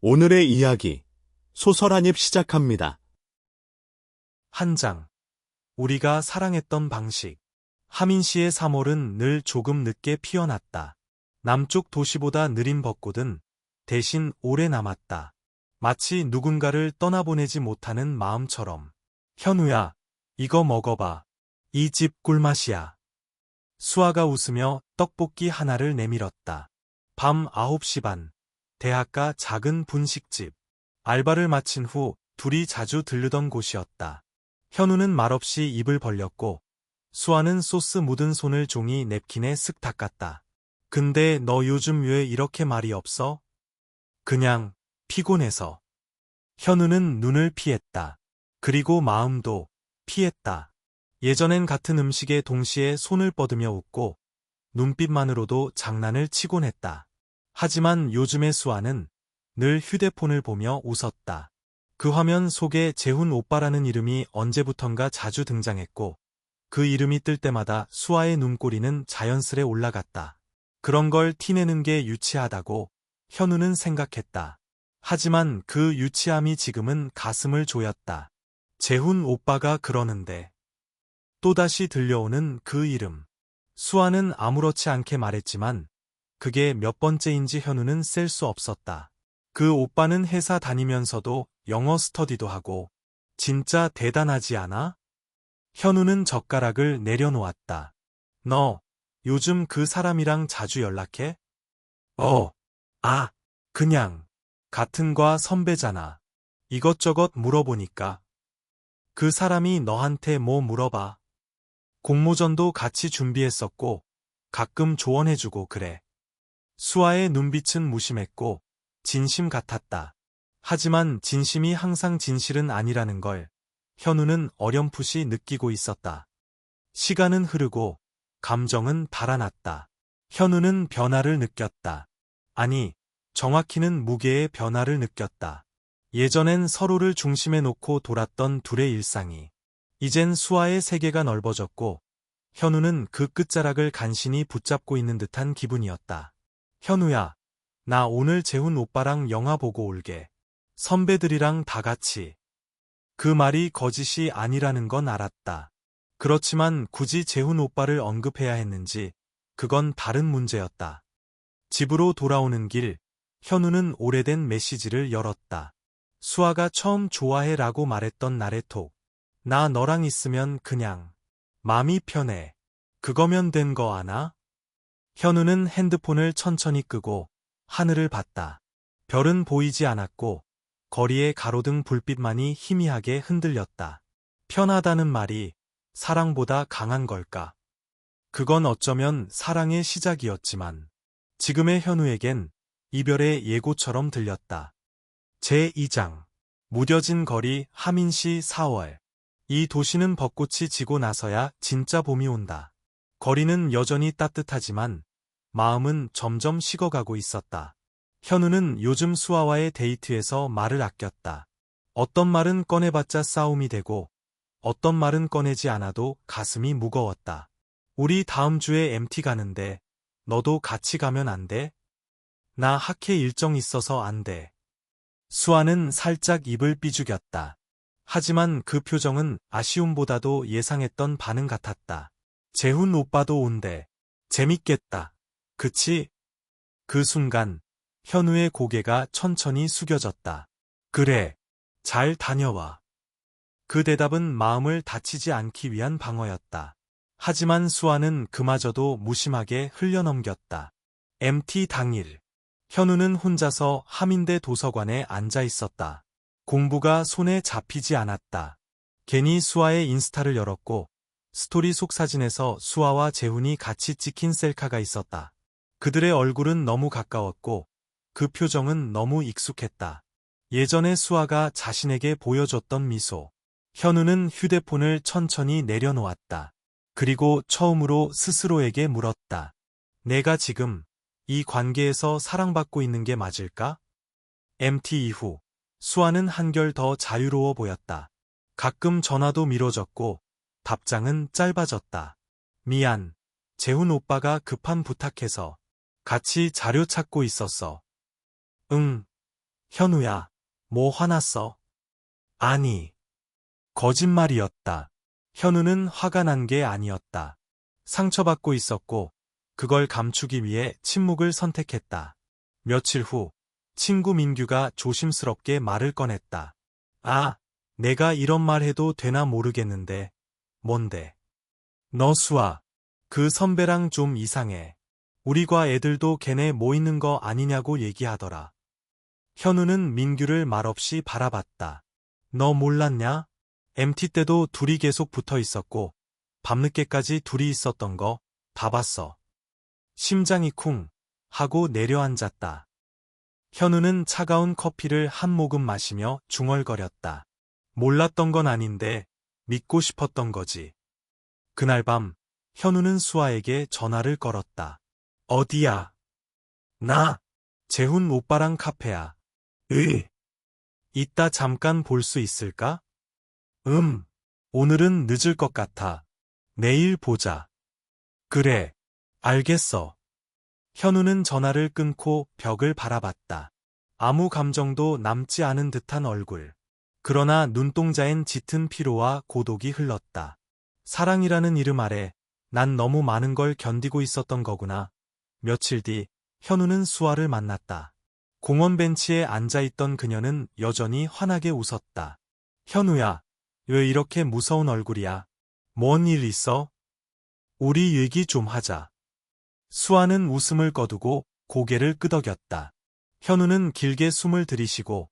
오늘의 이야기, 소설 한 입 시작합니다. 한 장. 우리가 사랑했던 방식. 하민시의 3월은 늘 조금 늦게 피어났다. 남쪽 도시보다 느린 벚꽃은 대신 오래 남았다. 마치 누군가를 떠나보내지 못하는 마음처럼. 현우야, 이거 먹어봐. 이 집 꿀맛이야. 수아가 웃으며 떡볶이 하나를 내밀었다. 밤 9시 반. 대학가 작은 분식집. 알바를 마친 후 둘이 자주 들르던 곳이었다. 현우는 말없이 입을 벌렸고 수아는 소스 묻은 손을 종이 냅킨에 쓱 닦았다. 근데 너 요즘 왜 이렇게 말이 없어? 그냥 피곤해서. 현우는 눈을 피했다. 그리고 마음도 피했다. 예전엔 같은 음식에 동시에 손을 뻗으며 웃고 눈빛만으로도 장난을 치곤 했다. 하지만 요즘의 수아는 늘 휴대폰을 보며 웃었다. 그 화면 속에 재훈 오빠라는 이름이 언제부턴가 자주 등장했고 그 이름이 뜰 때마다 수아의 눈꼬리는 자연스레 올라갔다. 그런 걸 티내는 게 유치하다고 현우는 생각했다. 하지만 그 유치함이 지금은 가슴을 조였다. 재훈 오빠가 그러는데. 또다시 들려오는 그 이름. 수아는 아무렇지 않게 말했지만 그게 몇 번째인지 현우는 셀 수 없었다. 그 오빠는 회사 다니면서도 영어 스터디도 하고 진짜 대단하지 않아? 현우는 젓가락을 내려놓았다. 너 요즘 그 사람이랑 자주 연락해? 그냥 같은 과 선배잖아. 이것저것 물어보니까. 그 사람이 너한테 뭐 물어봐? 공모전도 같이 준비했었고 가끔 조언해주고 그래. 수아의 눈빛은 무심했고 진심 같았다. 하지만 진심이 항상 진실은 아니라는 걸 현우는 어렴풋이 느끼고 있었다. 시간은 흐르고 감정은 달아났다. 현우는 변화를 느꼈다. 아니, 정확히는 무게의 변화를 느꼈다. 예전엔 서로를 중심에 놓고 돌았던 둘의 일상이 이젠 수아의 세계가 넓어졌고 현우는 그 끝자락을 간신히 붙잡고 있는 듯한 기분이었다. 현우야, 나 오늘 재훈 오빠랑 영화 보고 올게. 선배들이랑 다 같이. 그 말이 거짓이 아니라는 건 알았다. 그렇지만 굳이 재훈 오빠를 언급해야 했는지 그건 다른 문제였다. 집으로 돌아오는 길, 현우는 오래된 메시지를 열었다. 수아가 처음 좋아해라고 말했던 날의 톡. 나 너랑 있으면 그냥 맘이 편해. 그거면 된 거 아나? 현우는 핸드폰을 천천히 끄고 하늘을 봤다. 별은 보이지 않았고 거리의 가로등 불빛만이 희미하게 흔들렸다. 편하다는 말이 사랑보다 강한 걸까? 그건 어쩌면 사랑의 시작이었지만 지금의 현우에겐 이별의 예고처럼 들렸다. 제2장. 무뎌진 거리. 하민시 4월. 이 도시는 벚꽃이 지고 나서야 진짜 봄이 온다. 거리는 여전히 따뜻하지만 마음은 점점 식어가고 있었다. 현우는 요즘 수아와의 데이트에서 말을 아꼈다. 어떤 말은 꺼내봤자 싸움이 되고 어떤 말은 꺼내지 않아도 가슴이 무거웠다. 우리 다음 주에 MT 가는데 너도 같이 가면 안 돼? 나 학회 일정 있어서 안 돼. 수아는 살짝 입을 삐죽였다. 하지만 그 표정은 아쉬움보다도 예상했던 반응 같았다. 재훈 오빠도 온대. 재밌겠다. 그치? 그 순간 현우의 고개가 천천히 숙여졌다. 그래. 잘 다녀와. 그 대답은 마음을 다치지 않기 위한 방어였다. 하지만 수아는 그마저도 무심하게 흘려넘겼다. MT 당일. 현우는 혼자서 하민대 도서관에 앉아 있었다. 공부가 손에 잡히지 않았다. 괜히 수아의 인스타를 열었고 스토리 속 사진에서 수아와 재훈이 같이 찍힌 셀카가 있었다. 그들의 얼굴은 너무 가까웠고 그 표정은 너무 익숙했다. 예전에 수아가 자신에게 보여줬던 미소. 현우는 휴대폰을 천천히 내려놓았다. 그리고 처음으로 스스로에게 물었다. 내가 지금 이 관계에서 사랑받고 있는 게 맞을까? MT 이후 수아는 한결 더 자유로워 보였다. 가끔 전화도 미뤄졌고 답장은 짧아졌다. 미안. 재훈 오빠가 급한 부탁해서 같이 자료 찾고 있었어. 응. 현우야, 뭐 화났어? 아니, 거짓말이었다. 현우는 화가 난 게 아니었다. 상처받고 있었고, 그걸 감추기 위해 침묵을 선택했다. 며칠 후, 친구 민규가 조심스럽게 말을 꺼냈다. 아, 내가 이런 말 해도 되나 모르겠는데, 뭔데? 너 수아, 그 선배랑 좀 이상해. 우리 과 애들도 걔네 뭐 있는 거 아니냐고 얘기하더라. 현우는 민규를 말없이 바라봤다. 너 몰랐냐? MT 때도 둘이 계속 붙어 있었고, 밤늦게까지 둘이 있었던 거 다 봤어. 심장이 쿵 하고 내려앉았다. 현우는 차가운 커피를 한 모금 마시며 중얼거렸다. 몰랐던 건 아닌데 믿고 싶었던 거지. 그날 밤 현우는 수아에게 전화를 걸었다. 어디야? 나 재훈 오빠랑 카페야. 이따 잠깐 볼 수 있을까? 오늘은 늦을 것 같아. 내일 보자. 그래, 알겠어. 현우는 전화를 끊고 벽을 바라봤다. 아무 감정도 남지 않은 듯한 얼굴. 그러나 눈동자엔 짙은 피로와 고독이 흘렀다. 사랑이라는 이름 아래 난 너무 많은 걸 견디고 있었던 거구나. 며칠 뒤 현우는 수아를 만났다. 공원 벤치에 앉아있던 그녀는 여전히 환하게 웃었다. 현우야, 왜 이렇게 무서운 얼굴이야? 뭔 일 있어? 우리 얘기 좀 하자. 수아는 웃음을 거두고 고개를 끄덕였다. 현우는 길게 숨을 들이쉬고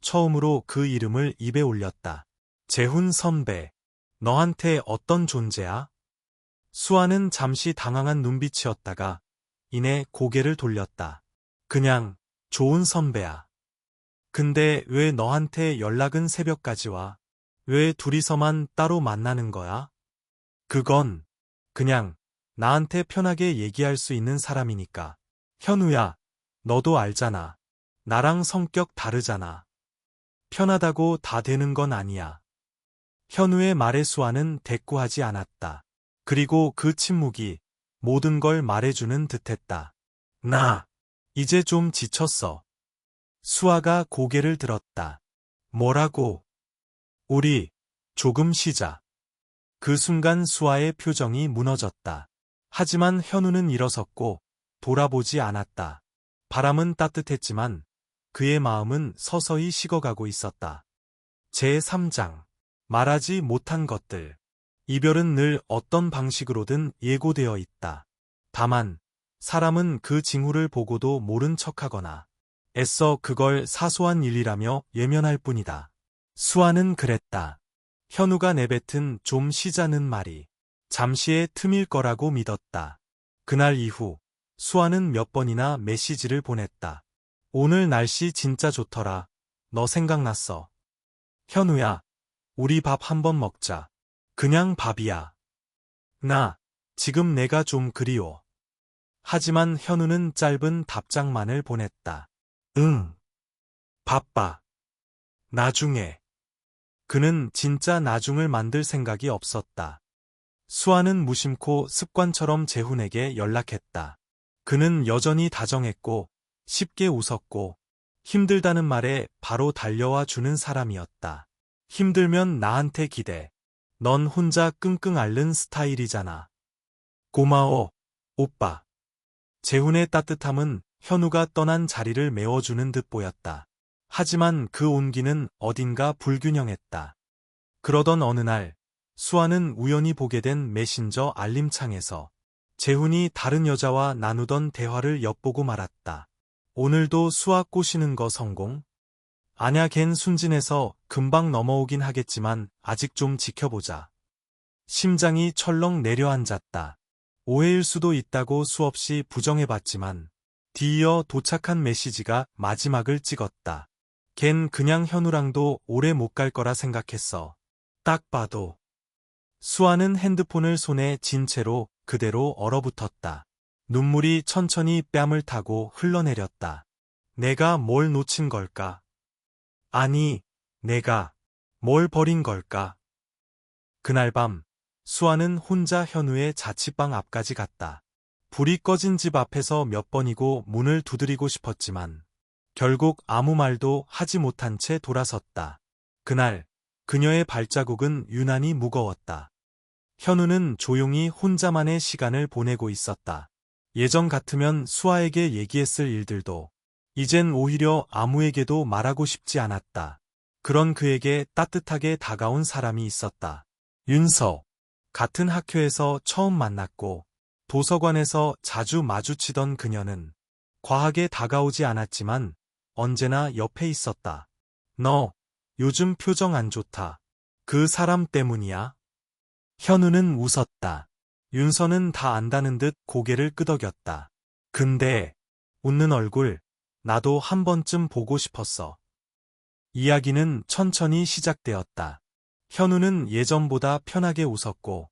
처음으로 그 이름을 입에 올렸다. 재훈 선배, 너한테 어떤 존재야? 수아는 잠시 당황한 눈빛이었다가 이내 고개를 돌렸다. 그냥 좋은 선배야. 근데 왜 너한테 연락은 새벽까지 와? 왜 둘이서만 따로 만나는 거야? 그건 그냥 나한테 편하게 얘기할 수 있는 사람이니까. 현우야, 너도 알잖아. 나랑 성격 다르잖아. 편하다고 다 되는 건 아니야. 현우의 말에 수아는 대꾸하지 않았다. 그리고 그 침묵이 모든 걸 말해주는 듯했다. 나 이제 좀 지쳤어. 수아가 고개를 들었다. 뭐라고? 우리 조금 쉬자. 그 순간 수아의 표정이 무너졌다. 하지만 현우는 일어섰고 돌아보지 않았다. 바람은 따뜻했지만 그의 마음은 서서히 식어가고 있었다. 제3장. 말하지 못한 것들. 이별은 늘 어떤 방식으로든 예고되어 있다. 다만 사람은 그 징후를 보고도 모른 척하거나 애써 그걸 사소한 일이라며 외면할 뿐이다. 수아는 그랬다. 현우가 내뱉은 좀 쉬자는 말이 잠시의 틈일 거라고 믿었다. 그날 이후 수아는 몇 번이나 메시지를 보냈다. 오늘 날씨 진짜 좋더라. 너 생각났어. 현우야, 우리 밥 한번 먹자. 그냥 밥이야. 나 지금 내가 좀 그리워. 하지만 현우는 짧은 답장만을 보냈다. 응. 바빠. 나중에. 그는 진짜 나중을 만들 생각이 없었다. 수아는 무심코 습관처럼 재훈에게 연락했다. 그는 여전히 다정했고 쉽게 웃었고 힘들다는 말에 바로 달려와 주는 사람이었다. 힘들면 나한테 기대. 넌 혼자 끙끙 앓는 스타일이잖아. 고마워, 오빠. 재훈의 따뜻함은 현우가 떠난 자리를 메워주는 듯 보였다. 하지만 그 온기는 어딘가 불균형했다. 그러던 어느 날, 수아는 우연히 보게 된 메신저 알림창에서 재훈이 다른 여자와 나누던 대화를 엿보고 말았다. 오늘도 수아 꼬시는 거 성공? 아냐, 걘 순진해서 금방 넘어오긴 하겠지만 아직 좀 지켜보자. 심장이 철렁 내려앉았다. 오해일 수도 있다고 수없이 부정해봤지만 뒤이어 도착한 메시지가 마지막을 찍었다. 걘 그냥 현우랑도 오래 못 갈 거라 생각했어. 딱 봐도. 수아는 핸드폰을 손에 쥔 채로 그대로 얼어붙었다. 눈물이 천천히 뺨을 타고 흘러내렸다. 내가 뭘 놓친 걸까? 아니, 내가 뭘 버린 걸까? 그날 밤, 수아는 혼자 현우의 자취방 앞까지 갔다. 불이 꺼진 집 앞에서 몇 번이고 문을 두드리고 싶었지만 결국 아무 말도 하지 못한 채 돌아섰다. 그날 그녀의 발자국은 유난히 무거웠다. 현우는 조용히 혼자만의 시간을 보내고 있었다. 예전 같으면 수아에게 얘기했을 일들도 이젠 오히려 아무에게도 말하고 싶지 않았다. 그런 그에게 따뜻하게 다가온 사람이 있었다. 윤서. 같은 학교에서 처음 만났고 도서관에서 자주 마주치던 그녀는 과하게 다가오지 않았지만 언제나 옆에 있었다. 너 요즘 표정 안 좋다. 그 사람 때문이야? 현우는 웃었다. 윤서는 다 안다는 듯 고개를 끄덕였다. 근데 웃는 얼굴 나도 한 번쯤 보고 싶었어. 이야기는 천천히 시작되었다. 현우는 예전보다 편하게 웃었고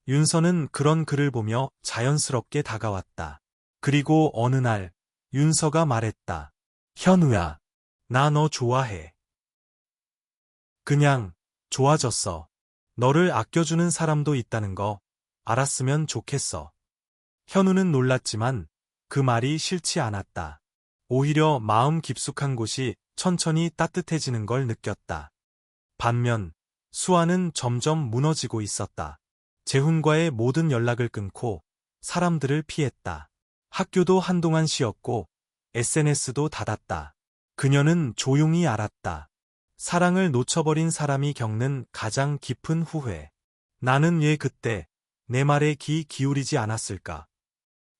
윤서는 그런 그를 보며 자연스럽게 다가왔다. 그리고 어느 날 윤서가 말했다. 현우야, 나 너 좋아해. 그냥 좋아졌어. 너를 아껴주는 사람도 있다는 거 알았으면 좋겠어. 현우는 놀랐지만 그 말이 싫지 않았다. 오히려 마음 깊숙한 곳이 천천히 따뜻해지는 걸 느꼈다. 반면 수아는 점점 무너지고 있었다. 재훈과의 모든 연락을 끊고 사람들을 피했다. 학교도 한동안 쉬었고 SNS도 닫았다. 그녀는 조용히 알았다. 사랑을 놓쳐버린 사람이 겪는 가장 깊은 후회. 나는 왜 그때 내 말에 귀 기울이지 않았을까?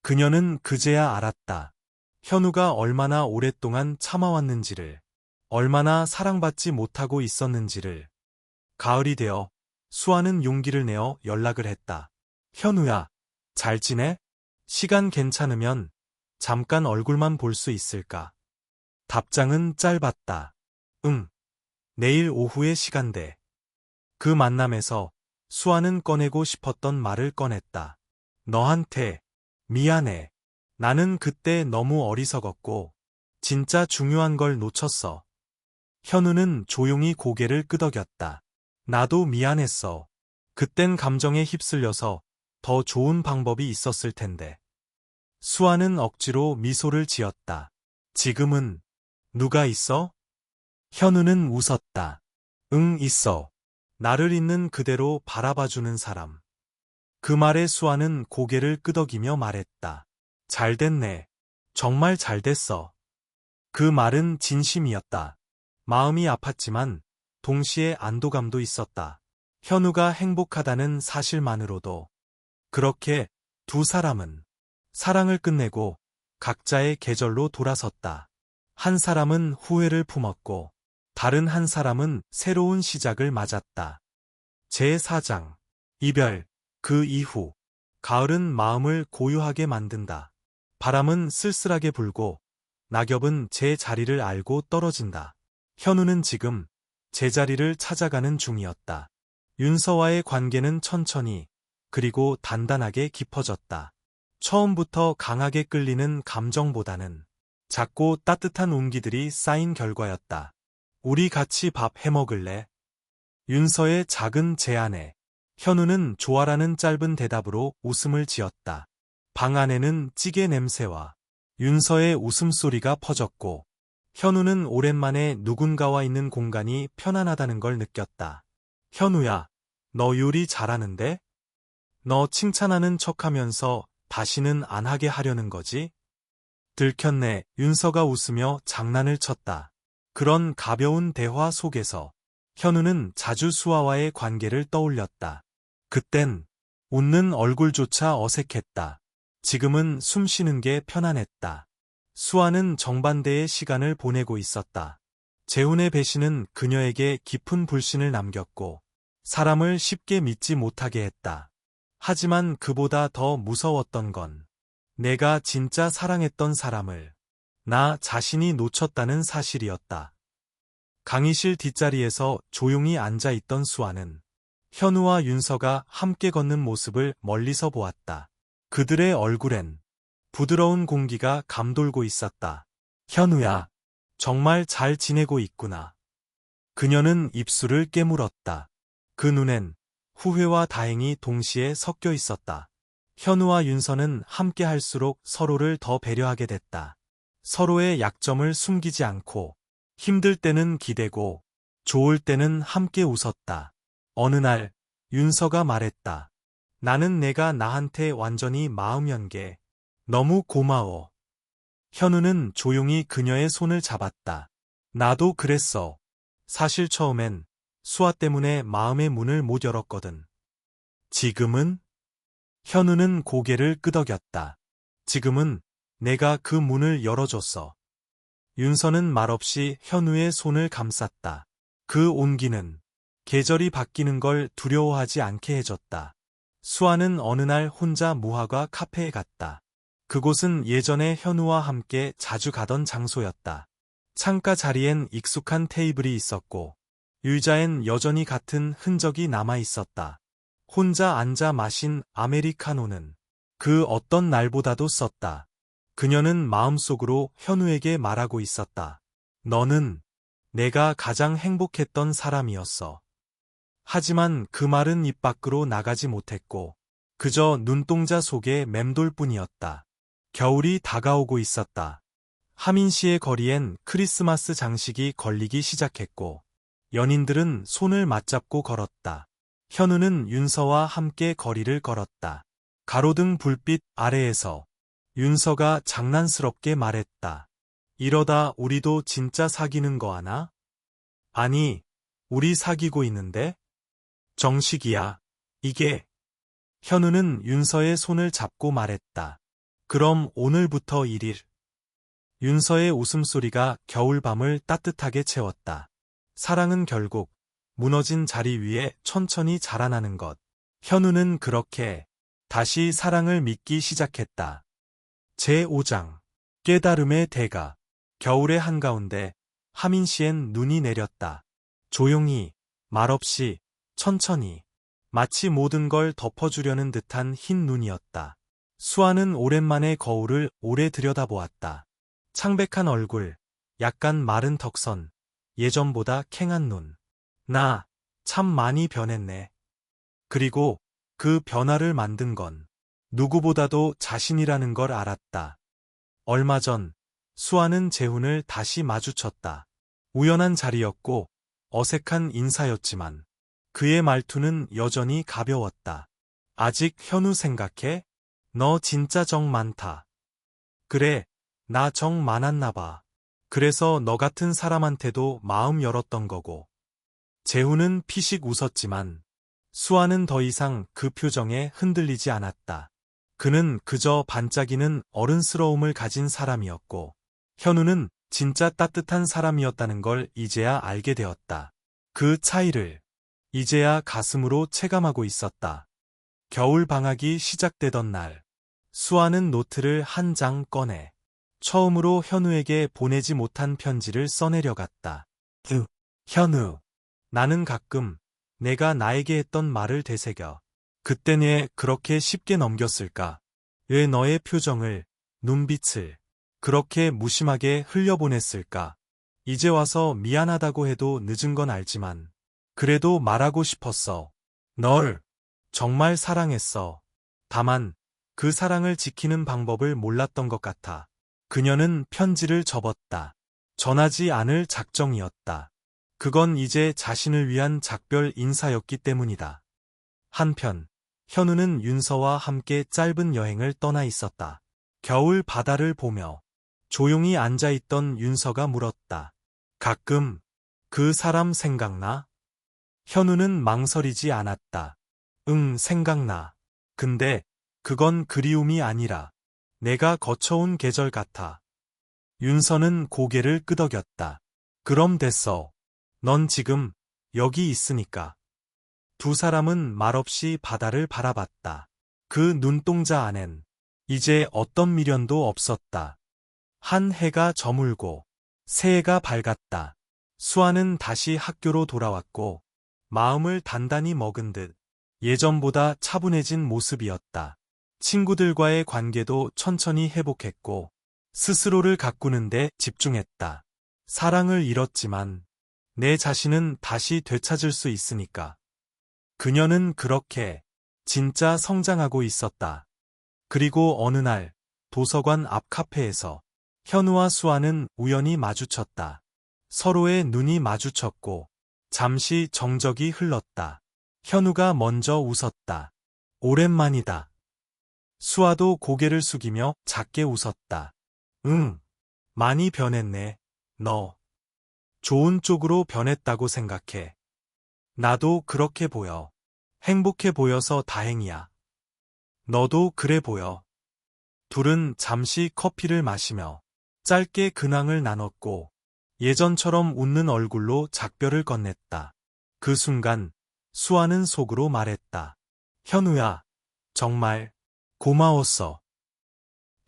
그녀는 그제야 알았다. 현우가 얼마나 오랫동안 참아왔는지를, 얼마나 사랑받지 못하고 있었는지를. 가을이 되어 수아는 용기를 내어 연락을 했다. 현우야, 잘 지내? 시간 괜찮으면 잠깐 얼굴만 볼 수 있을까? 답장은 짧았다. 응. 내일 오후에 시간 돼. 그 만남에서 수아는 꺼내고 싶었던 말을 꺼냈다. 너한테 미안해. 나는 그때 너무 어리석었고 진짜 중요한 걸 놓쳤어. 현우는 조용히 고개를 끄덕였다. 나도 미안했어. 그땐 감정에 휩쓸려서 더 좋은 방법이 있었을 텐데. 수아는 억지로 미소를 지었다. 지금은 누가 있어? 현우는 웃었다. 응, 있어. 나를 있는 그대로 바라봐주는 사람. 그 말에 수아는 고개를 끄덕이며 말했다. 잘 됐네. 정말 잘 됐어. 그 말은 진심이었다. 마음이 아팠지만 동시에 안도감도 있었다. 현우가 행복하다는 사실만으로도. 그렇게 두 사람은 사랑을 끝내고 각자의 계절로 돌아섰다. 한 사람은 후회를 품었고 다른 한 사람은 새로운 시작을 맞았다. 제4장 이별. 그 이후 가을은 마음을 고요하게 만든다. 바람은 쓸쓸하게 불고 낙엽은 제 자리를 알고 떨어진다. 현우는 지금 제자리를 찾아가는 중이었다. 윤서와의 관계는 천천히 그리고 단단하게 깊어졌다. 처음부터 강하게 끌리는 감정보다는 작고 따뜻한 온기들이 쌓인 결과였다. 우리 같이 밥 해먹을래? 윤서의 작은 제안에 현우는 좋아라는 짧은 대답으로 웃음을 지었다. 방 안에는 찌개 냄새와 윤서의 웃음소리가 퍼졌고 현우는 오랜만에 누군가와 있는 공간이 편안하다는 걸 느꼈다. 현우야, 너 요리 잘하는데? 너 칭찬하는 척하면서 다시는 안 하게 하려는 거지? 들켰네. 윤서가 웃으며 장난을 쳤다. 그런 가벼운 대화 속에서 현우는 자주 수아와의 관계를 떠올렸다. 그땐 웃는 얼굴조차 어색했다. 지금은 숨 쉬는 게 편안했다. 수아는 정반대의 시간을 보내고 있었다. 재훈의 배신은 그녀에게 깊은 불신을 남겼고 사람을 쉽게 믿지 못하게 했다. 하지만 그보다 더 무서웠던 건 내가 진짜 사랑했던 사람을 나 자신이 놓쳤다는 사실이었다. 강의실 뒷자리에서 조용히 앉아있던 수아는 현우와 윤서가 함께 걷는 모습을 멀리서 보았다. 그들의 얼굴엔 부드러운 공기가 감돌고 있었다. 현우야, 정말 잘 지내고 있구나. 그녀는 입술을 깨물었다. 그 눈엔 후회와 다행이 동시에 섞여 있었다. 현우와 윤서는 함께 할수록 서로를 더 배려하게 됐다. 서로의 약점을 숨기지 않고 힘들 때는 기대고 좋을 때는 함께 웃었다. 어느 날 윤서가 말했다. 나는 내가 나한테 완전히 마음 연 게 너무 고마워. 현우는 조용히 그녀의 손을 잡았다. 나도 그랬어. 사실 처음엔 수아 때문에 마음의 문을 못 열었거든. 지금은? 현우는 고개를 끄덕였다. 지금은 내가 그 문을 열어줬어. 윤서는 말없이 현우의 손을 감쌌다. 그 온기는 계절이 바뀌는 걸 두려워하지 않게 해줬다. 수아는 어느 날 혼자 무화과 카페에 갔다. 그곳은 예전에 현우와 함께 자주 가던 장소였다. 창가 자리엔 익숙한 테이블이 있었고 의자엔 여전히 같은 흔적이 남아 있었다. 혼자 앉아 마신 아메리카노는 그 어떤 날보다도 썼다. 그녀는 마음속으로 현우에게 말하고 있었다. 너는 내가 가장 행복했던 사람이었어. 하지만 그 말은 입 밖으로 나가지 못했고 그저 눈동자 속에 맴돌 뿐이었다. 겨울이 다가오고 있었다. 하민시의 거리엔 크리스마스 장식이 걸리기 시작했고 연인들은 손을 맞잡고 걸었다. 현우는 윤서와 함께 거리를 걸었다. 가로등 불빛 아래에서 윤서가 장난스럽게 말했다. 이러다 우리도 진짜 사귀는 거 아나? 아니, 우리 사귀고 있는데? 정식이야. 이게. 현우는 윤서의 손을 잡고 말했다. 그럼 오늘부터 1일. 윤서의 웃음소리가 겨울밤을 따뜻하게 채웠다. 사랑은 결국 무너진 자리 위에 천천히 자라나는 것. 현우는 그렇게 다시 사랑을 믿기 시작했다. 제5장 깨달음의 대가. 겨울의 한가운데 하민시엔 눈이 내렸다. 조용히, 말없이, 천천히, 마치 모든 걸 덮어주려는 듯한 흰 눈이었다. 수아는 오랜만에 거울을 오래 들여다보았다. 창백한 얼굴, 약간 마른 턱선, 예전보다 캥한 눈. 나 참 많이 변했네. 그리고 그 변화를 만든 건 누구보다도 자신이라는 걸 알았다. 얼마 전 수아는 재훈을 다시 마주쳤다. 우연한 자리였고 어색한 인사였지만 그의 말투는 여전히 가벼웠다. 아직 현우 생각해? 너 진짜 정 많다. 그래, 나 정 많았나 봐. 그래서 너 같은 사람한테도 마음 열었던 거고. 재훈은 피식 웃었지만 수아는 더 이상 그 표정에 흔들리지 않았다. 그는 그저 반짝이는 어른스러움을 가진 사람이었고 현우는 진짜 따뜻한 사람이었다는 걸 이제야 알게 되었다. 그 차이를 이제야 가슴으로 체감하고 있었다. 겨울 방학이 시작되던 날, 수아는 노트를 한 장 꺼내 처음으로 현우에게 보내지 못한 편지를 써내려갔다. 현우, 나는 가끔 내가 나에게 했던 말을 되새겨. 그땐 왜 그렇게 쉽게 넘겼을까? 왜 너의 표정을, 눈빛을 그렇게 무심하게 흘려보냈을까? 이제 와서 미안하다고 해도 늦은 건 알지만 그래도 말하고 싶었어. 널 정말 사랑했어. 다만 그 사랑을 지키는 방법을 몰랐던 것 같아. 그녀는 편지를 접었다. 전하지 않을 작정이었다. 그건 이제 자신을 위한 작별 인사였기 때문이다. 한편 현우는 윤서와 함께 짧은 여행을 떠나 있었다. 겨울 바다를 보며 조용히 앉아있던 윤서가 물었다. 가끔 그 사람 생각나? 현우는 망설이지 않았다. 응, 생각나. 근데 그건 그리움이 아니라 내가 거쳐온 계절 같아. 윤서는 고개를 끄덕였다. 그럼 됐어. 넌 지금 여기 있으니까. 두 사람은 말없이 바다를 바라봤다. 그 눈동자 안엔 이제 어떤 미련도 없었다. 한 해가 저물고 새해가 밝았다. 수아는 다시 학교로 돌아왔고 마음을 단단히 먹은 듯 예전보다 차분해진 모습이었다. 친구들과의 관계도 천천히 회복했고 스스로를 가꾸는 데 집중했다. 사랑을 잃었지만 내 자신은 다시 되찾을 수 있으니까. 그녀는 그렇게 진짜 성장하고 있었다. 그리고 어느 날 도서관 앞 카페에서 현우와 수아는 우연히 마주쳤다. 서로의 눈이 마주쳤고 잠시 정적이 흘렀다. 현우가 먼저 웃었다. 오랜만이다. 수아도 고개를 숙이며 작게 웃었다. 응, 많이 변했네. 너. 좋은 쪽으로 변했다고 생각해. 나도 그렇게 보여. 행복해 보여서 다행이야. 너도 그래 보여. 둘은 잠시 커피를 마시며 짧게 근황을 나눴고 예전처럼 웃는 얼굴로 작별을 건넸다. 그 순간 수아는 속으로 말했다. 현우야, 정말 고마웠어.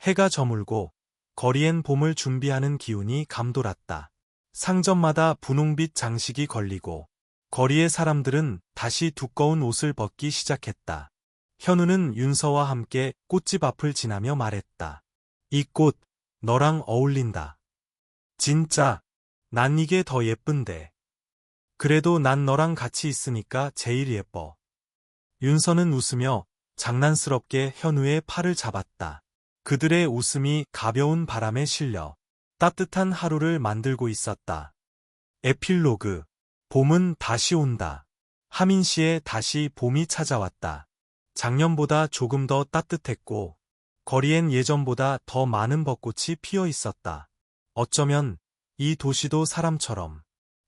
해가 저물고 거리엔 봄을 준비하는 기운이 감돌았다. 상점마다 분홍빛 장식이 걸리고 거리의 사람들은 다시 두꺼운 옷을 벗기 시작했다. 현우는 윤서와 함께 꽃집 앞을 지나며 말했다. 이 꽃, 너랑 어울린다. 진짜, 난 이게 더 예쁜데. 그래도 난 너랑 같이 있으니까 제일 예뻐. 윤서는 웃으며 장난스럽게 현우의 팔을 잡았다. 그들의 웃음이 가벼운 바람에 실려 따뜻한 하루를 만들고 있었다. 에필로그. 봄은 다시 온다. 하민 씨에 다시 봄이 찾아왔다. 작년보다 조금 더 따뜻했고 거리엔 예전보다 더 많은 벚꽃이 피어 있었다. 어쩌면 이 도시도 사람처럼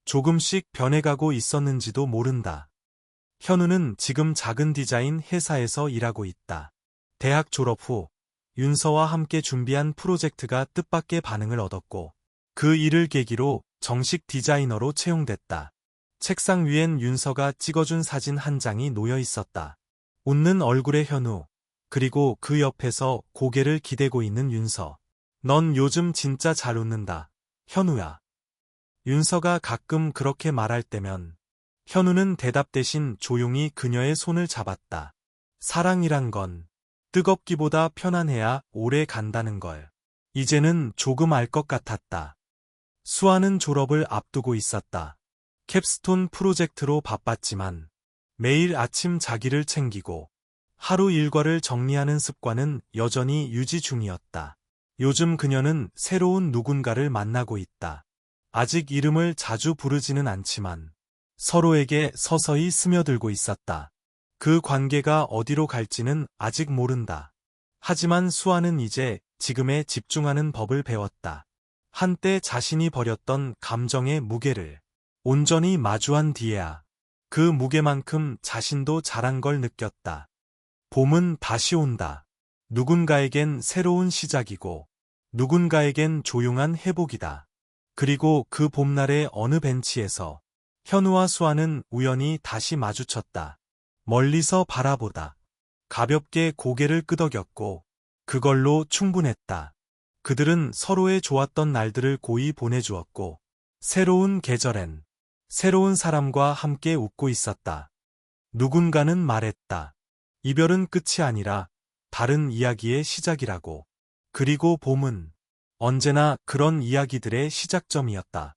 조금씩 변해가고 있었는지도 모른다. 현우는 지금 작은 디자인 회사에서 일하고 있다. 대학 졸업 후 윤서와 함께 준비한 프로젝트가 뜻밖의 반응을 얻었고 그 일을 계기로 정식 디자이너로 채용됐다. 책상 위엔 윤서가 찍어준 사진 한 장이 놓여 있었다. 웃는 얼굴의 현우, 그리고 그 옆에서 고개를 기대고 있는 윤서. 넌 요즘 진짜 잘 웃는다, 현우야. 윤서가 가끔 그렇게 말할 때면 현우는 대답 대신 조용히 그녀의 손을 잡았다. 사랑이란 건 뜨겁기보다 편안해야 오래 간다는 걸 이제는 조금 알 것 같았다. 수아는 졸업을 앞두고 있었다. 캡스톤 프로젝트로 바빴지만 매일 아침 자기를 챙기고 하루 일과를 정리하는 습관은 여전히 유지 중이었다. 요즘 그녀는 새로운 누군가를 만나고 있다. 아직 이름을 자주 부르지는 않지만 서로에게 서서히 스며들고 있었다. 그 관계가 어디로 갈지는 아직 모른다. 하지만 수아는 이제 지금에 집중하는 법을 배웠다. 한때 자신이 버렸던 감정의 무게를 온전히 마주한 뒤에야 그 무게만큼 자신도 자란 걸 느꼈다. 봄은 다시 온다. 누군가에겐 새로운 시작이고 누군가에겐 조용한 회복이다. 그리고 그 봄날의 어느 벤치에서 현우와 수아는 우연히 다시 마주쳤다. 멀리서 바라보다 가볍게 고개를 끄덕였고 그걸로 충분했다. 그들은 서로의 좋았던 날들을 고이 보내주었고 새로운 계절엔 새로운 사람과 함께 웃고 있었다. 누군가는 말했다. 이별은 끝이 아니라 다른 이야기의 시작이라고. 그리고 봄은 언제나 그런 이야기들의 시작점이었다.